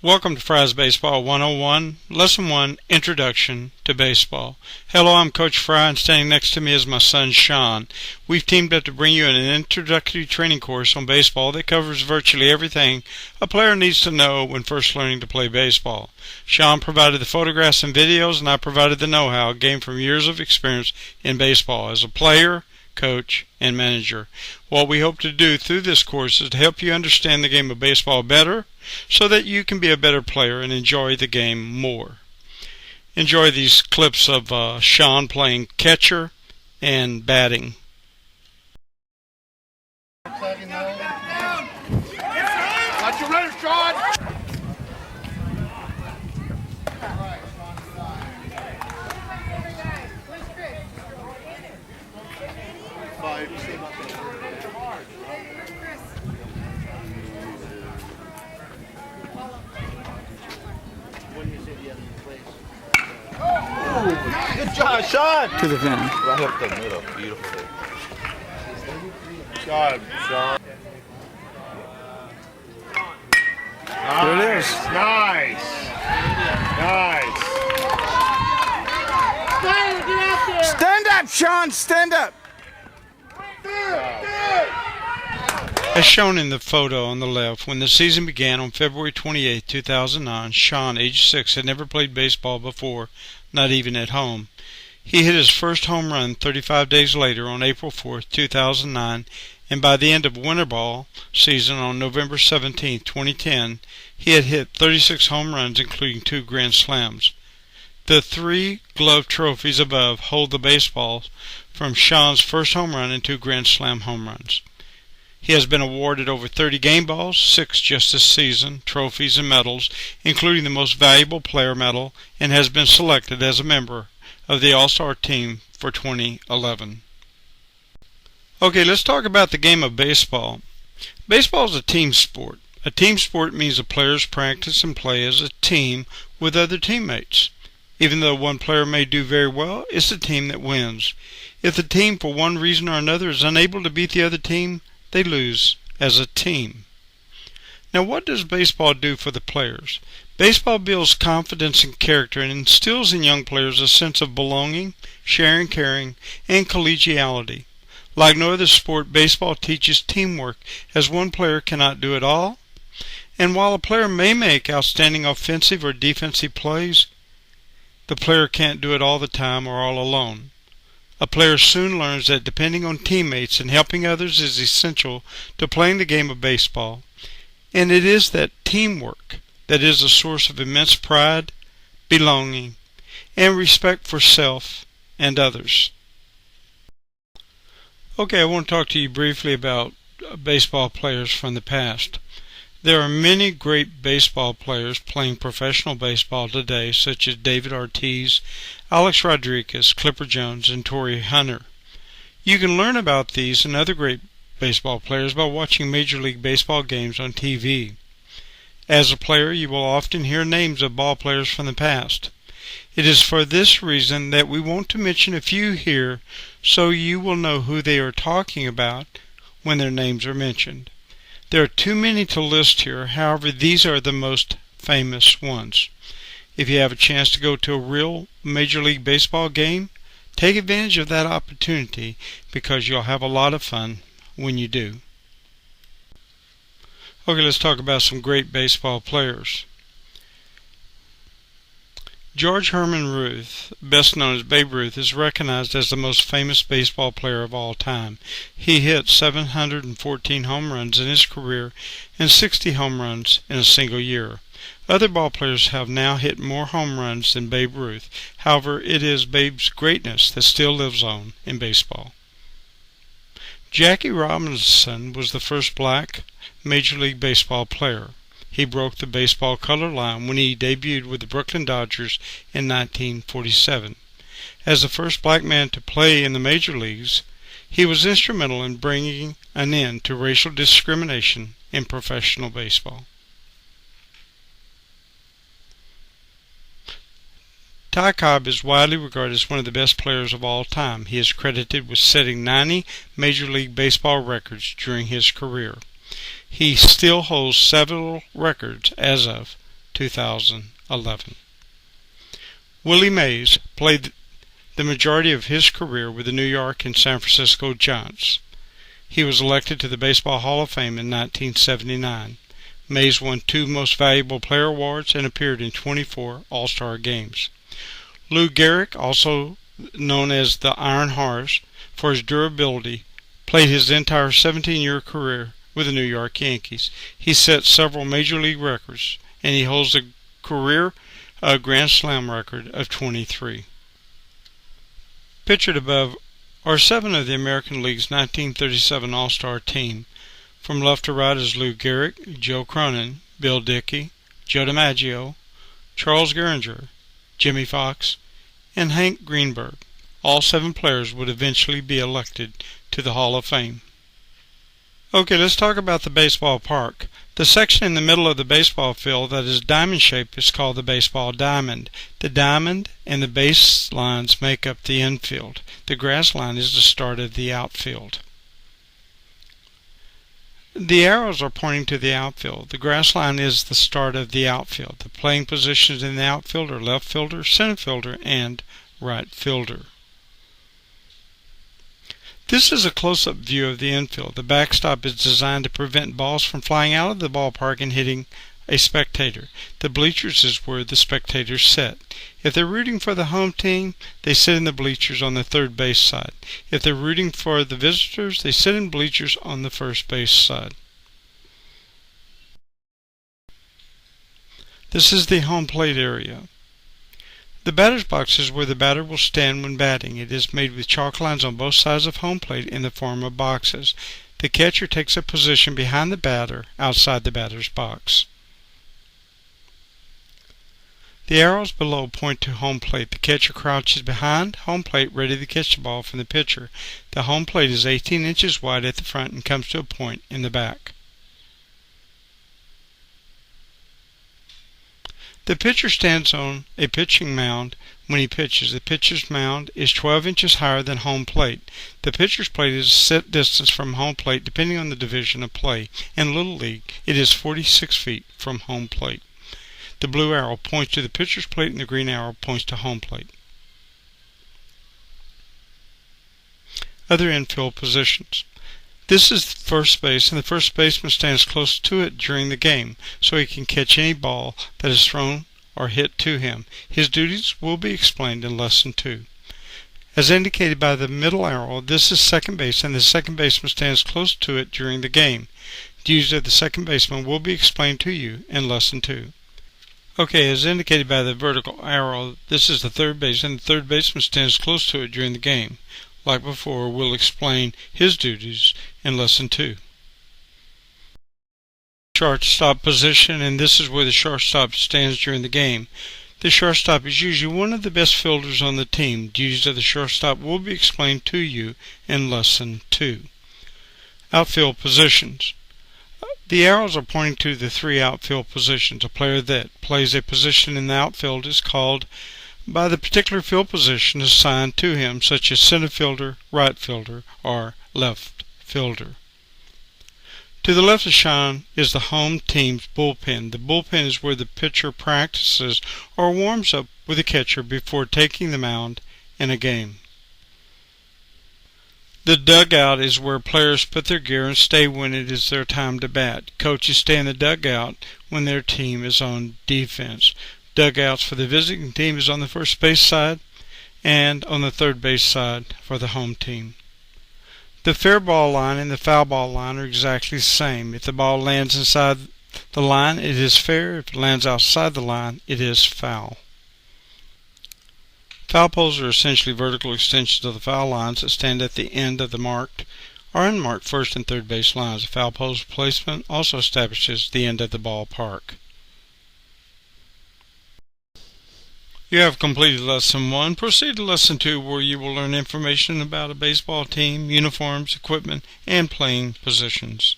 Welcome to Frye's Baseball 101, Lesson 1, Introduction to Baseball. Hello, I'm Coach Frye, and standing next to me is my son, Sean. We've teamed up to bring you an introductory training course on baseball that covers virtually everything a player needs to know when first learning to play baseball. Sean provided the photographs and videos, and I provided the know-how gained from years of experience in baseball as a player, coach, and manager. What we hope to do through this course is to help you understand the game of baseball better so that you can be a better player and enjoy the game more. Enjoy these clips of Sean playing catcher and batting. Watch your runner, Sean! Good job, Sean! To the fin. Right up the middle. Beautiful. Sean. There it is. Nice. Stand up, Sean. Stand up. As shown in the photo on the left, when the season began on February 28, 2009, Sean, age 6, had never played baseball before, not even at home. He hit his first home run 35 days later on April 4, 2009, and by the end of winter ball season on November 17, 2010, he had hit 36 home runs, including 2 grand slams. The 3 glove trophies above hold the baseballs from Sean's first home run and 2 grand slam home runs. He has been awarded over 30 game balls, 6 just this season, trophies and medals, including the Most Valuable Player medal, and has been selected as a member of the All-Star team for 2011. Okay, let's talk about the game of baseball. Baseball is a team sport. A team sport means the players practice and play as a team with other teammates. Even though one player may do very well, it's the team that wins. If the team, for one reason or another, is unable to beat the other team, they lose as a team. Now, what does baseball do for the players? Baseball builds confidence and character and instills in young players a sense of belonging, sharing, caring, and collegiality. Like no other sport, baseball teaches teamwork, as one player cannot do it all. And while a player may make outstanding offensive or defensive plays, the player can't do it all the time or all alone. A player soon learns that depending on teammates and helping others is essential to playing the game of baseball. And it is that teamwork that is a source of immense pride, belonging, and respect for self and others. Okay, I want to talk to you briefly about baseball players from the past. There are many great baseball players playing professional baseball today, such as David Ortiz, Alex Rodriguez, Clipper Jones, and Torrey Hunter. You can learn about these and other great baseball players by watching Major League Baseball games on TV. As a player, you will often hear names of ball players from the past. It is for this reason that we want to mention a few here so you will know who they are talking about when their names are mentioned. There are too many to list here, however, these are the most famous ones. If you have a chance to go to a real Major League Baseball game, take advantage of that opportunity because you'll have a lot of fun when you do. Okay, let's talk about some great baseball players. George Herman Ruth, best known as Babe Ruth, is recognized as the most famous baseball player of all time. He hit 714 home runs in his career and 60 home runs in a single year. Other ball players have now hit more home runs than Babe Ruth. However, it is Babe's greatness that still lives on in baseball. Jackie Robinson was the first black Major League Baseball player. He broke the baseball color line when he debuted with the Brooklyn Dodgers in 1947. As the first black man to play in the major leagues, he was instrumental in bringing an end to racial discrimination in professional baseball. Ty Cobb is widely regarded as one of the best players of all time. He is credited with setting 90 Major League Baseball records during his career. He still holds several records as of 2011. Willie Mays played the majority of his career with the New York and San Francisco Giants. He was elected to the Baseball Hall of Fame in 1979. Mays won 2 Most Valuable Player awards and appeared in 24 All-Star games. Lou Gehrig, also known as the Iron Horse for his durability, played his entire 17-year career with the New York Yankees. He set several major league records, and he holds a career Grand Slam record of 23. Pictured above are 7 of the American League's 1937 All-Star team. From left to right is Lou Gehrig, Joe Cronin, Bill Dickey, Joe DiMaggio, Charles Gehringer, Jimmy Fox, and Hank Greenberg. All 7 players would eventually be elected to the Hall of Fame. Okay, let's talk about the baseball park. The section in the middle of the baseball field that is diamond-shaped is called the baseball diamond. The diamond and the base lines make up the infield. The grass line is the start of the outfield. The arrows are pointing to the outfield. The grass line is the start of the outfield. The playing positions in the outfield are left fielder, center fielder, and right fielder. This is a close-up view of the infield. The backstop is designed to prevent balls from flying out of the ballpark and hitting a spectator. The bleachers is where the spectators sit. If they're rooting for the home team, they sit in the bleachers on the third base side. If they're rooting for the visitors, they sit in bleachers on the first base side. This is the home plate area. The batter's box is where the batter will stand when batting. It is made with chalk lines on both sides of home plate in the form of boxes. The catcher takes a position behind the batter outside the batter's box. The arrows below point to home plate. The catcher crouches behind home plate ready to catch the ball from the pitcher. The home plate is 18 inches wide at the front and comes to a point in the back. The pitcher stands on a pitching mound when he pitches. The pitcher's mound is 12 inches higher than home plate. The pitcher's plate is a set distance from home plate depending on the division of play. In Little League, it is 46 feet from home plate. The blue arrow points to the pitcher's plate and the green arrow points to home plate. Other infield positions. This is first base, and the first baseman stands close to it during the game, so he can catch any ball that is thrown or hit to him. His duties will be explained in Lesson 2. As indicated by the middle arrow, this is second base, and the second baseman stands close to it during the game. Duties of the second baseman will be explained to you in Lesson 2. Okay, as indicated by the vertical arrow, this is the third base, and the third baseman stands close to it during the game. Like before, we'll explain his duties in Lesson 2. Shortstop position, and this is where the shortstop stands during the game. The shortstop is usually one of the best fielders on the team. Duties of the shortstop will be explained to you in Lesson 2. Outfield positions. The arrows are pointing to the 3 outfield positions. A player that plays a position in the outfield is called by the particular field position assigned to him, such as center fielder, right fielder, or left fielder. To the left of Sean is the home team's bullpen. The bullpen is where the pitcher practices or warms up with the catcher before taking the mound in a game. The dugout is where players put their gear and stay when it is their time to bat. Coaches stay in the dugout when their team is on defense. Dugouts for the visiting team is on the first base side and on the third base side for the home team. The fair ball line and the foul ball line are exactly the same. If the ball lands inside the line, it is fair. If it lands outside the line, it is foul. Foul poles are essentially vertical extensions of the foul lines that stand at the end of the marked or unmarked first and third base lines. A foul pole's placement also establishes the end of the ballpark. You have completed Lesson 1. Proceed to Lesson 2, where you will learn information about a baseball team, uniforms, equipment, and playing positions.